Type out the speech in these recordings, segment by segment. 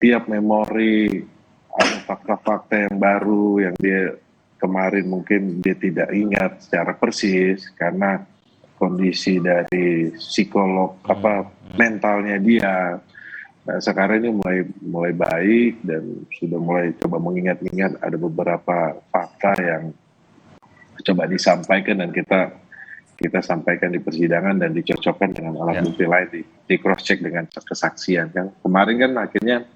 tiap memori ada fakta-fakta yang baru yang dia kemarin mungkin dia tidak ingat secara persis karena kondisi dari psikolog mentalnya dia. Nah, sekarang ini mulai baik dan sudah mulai coba mengingat-ingat ada beberapa fakta yang coba disampaikan dan kita sampaikan di persidangan dan dicocokkan dengan alat bukti lain, di cross check dengan kesaksian kan. Kemarin kan akhirnya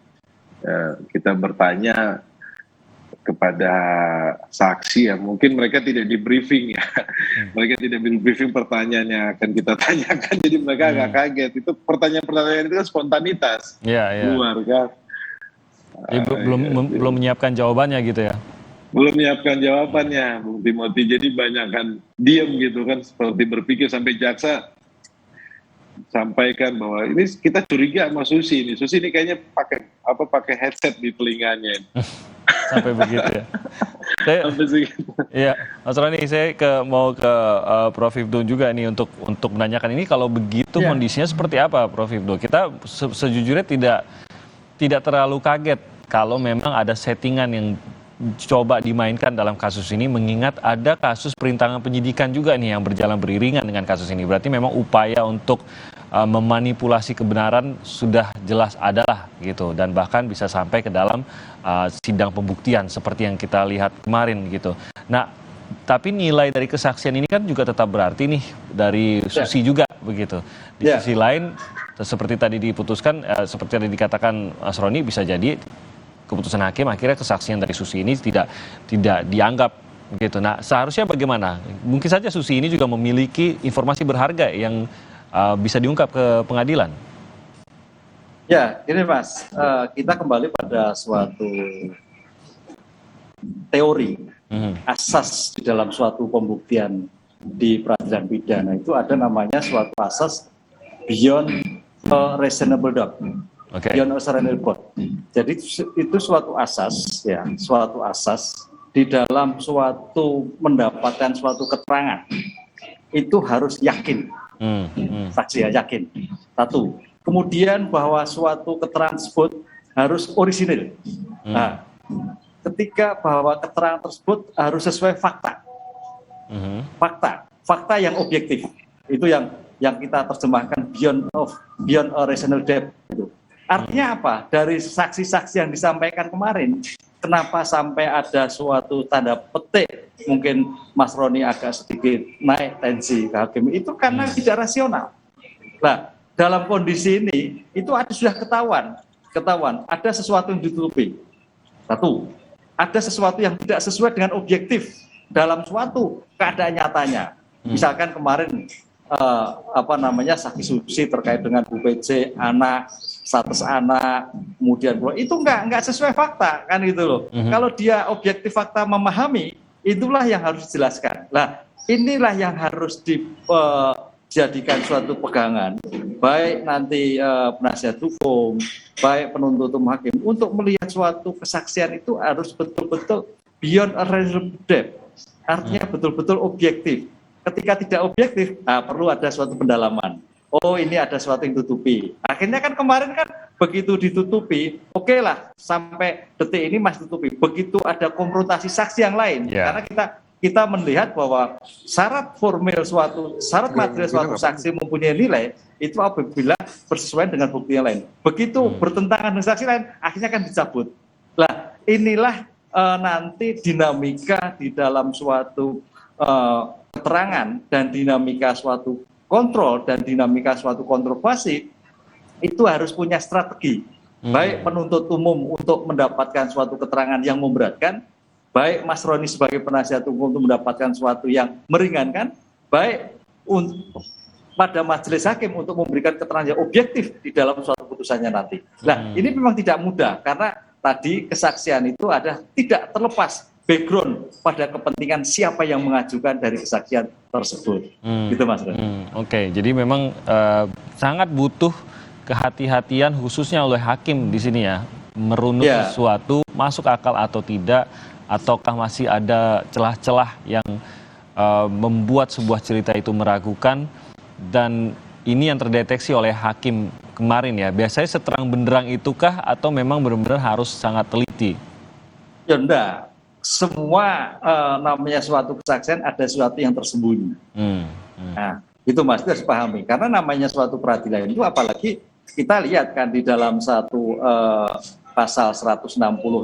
kita bertanya kepada saksi ya, mungkin mereka tidak di briefing ya, mereka tidak di briefing pertanyaannya akan kita tanyakan, jadi mereka agak kaget. Itu pertanyaan-pertanyaan itu kan spontanitas keluar kan. Belum menyiapkan jawabannya gitu ya? Belum menyiapkan jawabannya, Bung Timothy. Jadi banyak kan diam gitu kan, seperti berpikir sampai jaksa sampaikan bahwa ini kita curiga sama Susi ini. Susi ini kayaknya pakai headset di telinganya. Sampai begitu ya. Sampai segitu. Iya, Mas Roni, saya mau ke Prof. Hipnu juga nih untuk menanyakan ini, kalau begitu kondisinya seperti apa, Prof. Hipnu? Kita sejujurnya tidak terlalu kaget kalau memang ada settingan yang coba dimainkan dalam kasus ini, mengingat ada kasus perintangan penyidikan juga nih yang berjalan beriringan dengan kasus ini. Berarti memang upaya untuk memanipulasi kebenaran sudah jelas adalah gitu, dan bahkan bisa sampai ke dalam sidang pembuktian seperti yang kita lihat kemarin gitu. Nah, tapi nilai dari kesaksian ini kan juga tetap berarti nih dari Susi juga begitu. Di sisi lain, seperti tadi diputuskan, seperti yang dikatakan Mas Roni, bisa jadi keputusan hakim akhirnya kesaksian dari Susi ini tidak dianggap begitu. Nah, seharusnya bagaimana? Mungkin saja Susi ini juga memiliki informasi berharga yang bisa diungkap ke pengadilan. Ya, ini Mas, kita kembali pada suatu teori asas di dalam suatu pembuktian di peradilan pidana. Itu ada namanya suatu asas beyond a reasonable doubt. Beyond a reasonable doubt. Jadi itu suatu asas, ya, suatu asas di dalam suatu mendapatkan suatu keterangan itu harus yakin, saksi ya yakin. Satu. Kemudian bahwa suatu keterangan tersebut harus orisinil. Nah, ketika bahwa keterangan tersebut harus sesuai fakta, fakta yang objektif, itu yang kita terjemahkan beyond a reasonable doubt. Gitu. Artinya apa? Dari saksi-saksi yang disampaikan kemarin, kenapa sampai ada suatu tanda petik, mungkin Mas Roni agak sedikit naik tensi ke hakim, itu karena tidak rasional. Nah, dalam kondisi ini, itu sudah ketahuan, ada sesuatu yang ditutupi. Satu, ada sesuatu yang tidak sesuai dengan objektif dalam suatu keadaan nyatanya. Misalkan kemarin, saksi Susi terkait dengan Bu PC, anak, status anak, kemudian itu enggak sesuai fakta kan gitu loh. Kalau dia objektif fakta memahami, itulah yang harus dijelaskan. Nah, inilah yang harus dijadikan suatu pegangan, baik nanti penasihat hukum, baik penuntut umum hakim, untuk melihat suatu kesaksian itu harus betul-betul beyond a reasonable doubt. Artinya betul-betul objektif. Ketika tidak objektif, perlu ada suatu pendalaman. Oh, ini ada sesuatu yang ditutupi. Akhirnya kan kemarin kan begitu ditutupi, oke lah sampai detik ini masih tutupi. Begitu ada konfrontasi saksi yang lain, karena kita melihat bahwa syarat material suatu saksi mempunyai nilai itu apabila bersesuaian dengan bukti yang lain. Begitu bertentangan dengan saksi lain, akhirnya kan dicabut. Nah, inilah nanti dinamika di dalam suatu keterangan dan dinamika suatu kontrol dan dinamika suatu kontroversi itu harus punya strategi. Baik penuntut umum untuk mendapatkan suatu keterangan yang memberatkan, baik Mas Roni sebagai penasihat hukum untuk mendapatkan suatu yang meringankan, baik pada majelis hakim untuk memberikan keterangan yang objektif di dalam suatu putusannya nanti. Nah, ini memang tidak mudah karena tadi kesaksian itu tidak terlepas background pada kepentingan siapa yang mengajukan dari kesaksian tersebut. Gitu Mas Roni. Oke, jadi memang sangat butuh kehati-hatian khususnya oleh hakim di sini ya, merunut sesuatu masuk akal atau tidak, ataukah masih ada celah-celah yang membuat sebuah cerita itu meragukan, dan ini yang terdeteksi oleh hakim kemarin ya, biasanya seterang benderang itukah atau memang benar-benar harus sangat teliti? Ya enggak, semua namanya suatu kesaksian ada sesuatu yang tersembunyi. Nah, itu Mas harus pahami, karena namanya suatu peradilan itu apalagi kita lihat kan di dalam satu pasal 160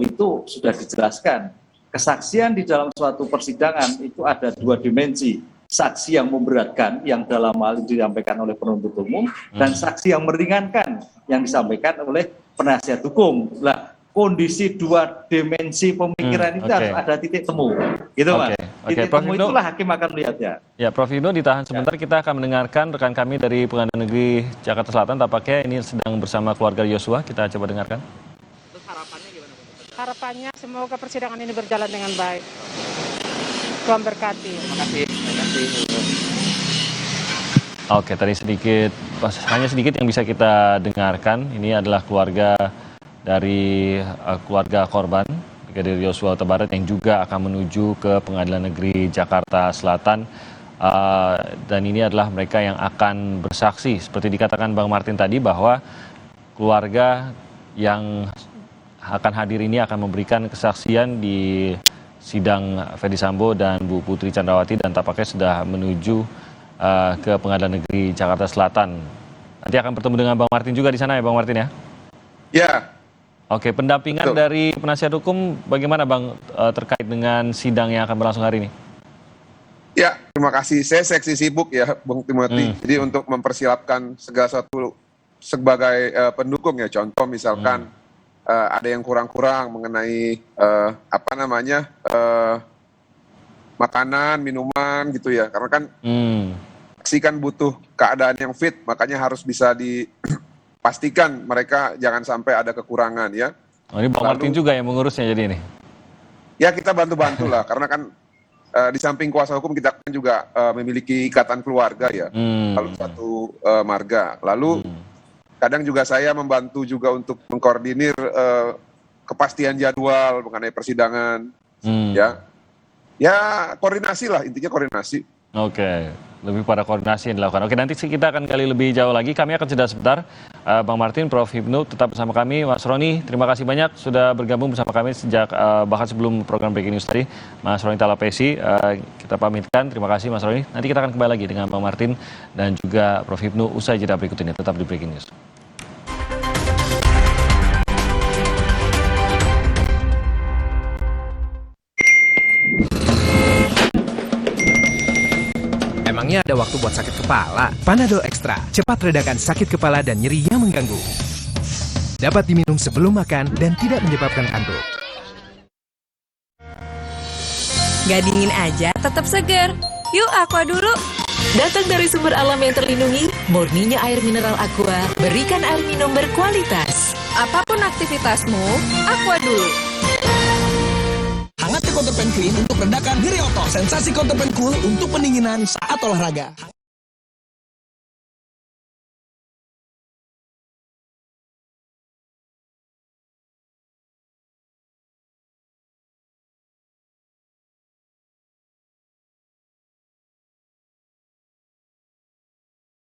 itu sudah dijelaskan, kesaksian di dalam suatu persidangan itu ada dua dimensi. Saksi yang memberatkan yang dalam hal ini disampaikan oleh penuntut umum dan saksi yang meringankan yang disampaikan oleh penasihat hukum. Nah, kondisi dua dimensi pemikiran itu harus ada titik temu, gitu Mas. Titik temu itulah hakim akan melihatnya. Ya, Prof Ibnu ditahan sebentar, kita akan mendengarkan rekan kami dari Pengadilan Negeri Jakarta Selatan, tampaknya ini sedang bersama keluarga Yosua, kita coba dengarkan. Terus harapannya gimana? Harapannya semoga persidangan ini berjalan dengan baik. Tuhan berkati. Terima kasih. Oke, tadi hanya sedikit yang bisa kita dengarkan. Ini adalah keluarga dari keluarga korban Brigadir Yosua Huta Barat yang juga akan menuju ke Pengadilan Negeri Jakarta Selatan. Dan ini adalah mereka yang akan bersaksi. Seperti dikatakan Bang Martin tadi bahwa keluarga yang akan hadir ini akan memberikan kesaksian di sidang Ferdy Sambo dan Bu Putri Candrawati dan tampaknya sudah menuju ke Pengadilan Negeri Jakarta Selatan. Nanti akan bertemu dengan Bang Martin juga di sana ya Bang Martin ya? Ya. Oke, pendampingan dari penasihat hukum bagaimana Bang terkait dengan sidang yang akan berlangsung hari ini? Ya, terima kasih. Saya seksi sibuk ya Bung Timothy. Jadi untuk mempersiapkan segala sesuatu sebagai pendukung ya, contoh misalkan ada yang kurang-kurang mengenai makanan, minuman gitu ya. Karena kan saksi kan butuh keadaan yang fit, makanya harus bisa dipastikan mereka jangan sampai ada kekurangan ya. Oh, ini Bang Martin juga yang mengurusnya jadi ini? Ya, kita bantu-bantu lah, karena kan di samping kuasa hukum kita kan juga memiliki ikatan keluarga ya, kalau satu marga. Lalu kadang juga saya membantu juga untuk mengkoordinir kepastian jadwal mengenai persidangan, ya koordinasi lah, intinya koordinasi. Oke, lebih pada koordinasi yang dilakukan. Oke, nanti kita akan gali lebih jauh lagi. Kami akan jeda sebentar. Bang Martin, Prof Ibnu tetap bersama kami. Mas Roni, terima kasih banyak sudah bergabung bersama kami sejak bahkan sebelum program Breaking News tadi. Mas Roni Talapesi, kita pamitkan. Terima kasih Mas Roni. Nanti kita akan kembali lagi dengan Bang Martin dan juga Prof Ibnu usai jeda berikut ini. Tetap di Breaking News. Emangnya ada waktu buat sakit kepala? Panadol Extra, cepat redakan sakit kepala dan nyeri yang mengganggu. Dapat diminum sebelum makan dan tidak menyebabkan kantuk. Gak dingin aja, tetap segar. Yuk Aqua dulu. Datang dari sumber alam yang terlindungi, murninya air mineral Aqua, berikan air minum berkualitas. Apapun aktivitasmu, Aqua dulu. Hangat ke Counterpan Clean untuk meredakan nyeri otot. Sensasi Counterpan Cool untuk pendinginan saat olahraga.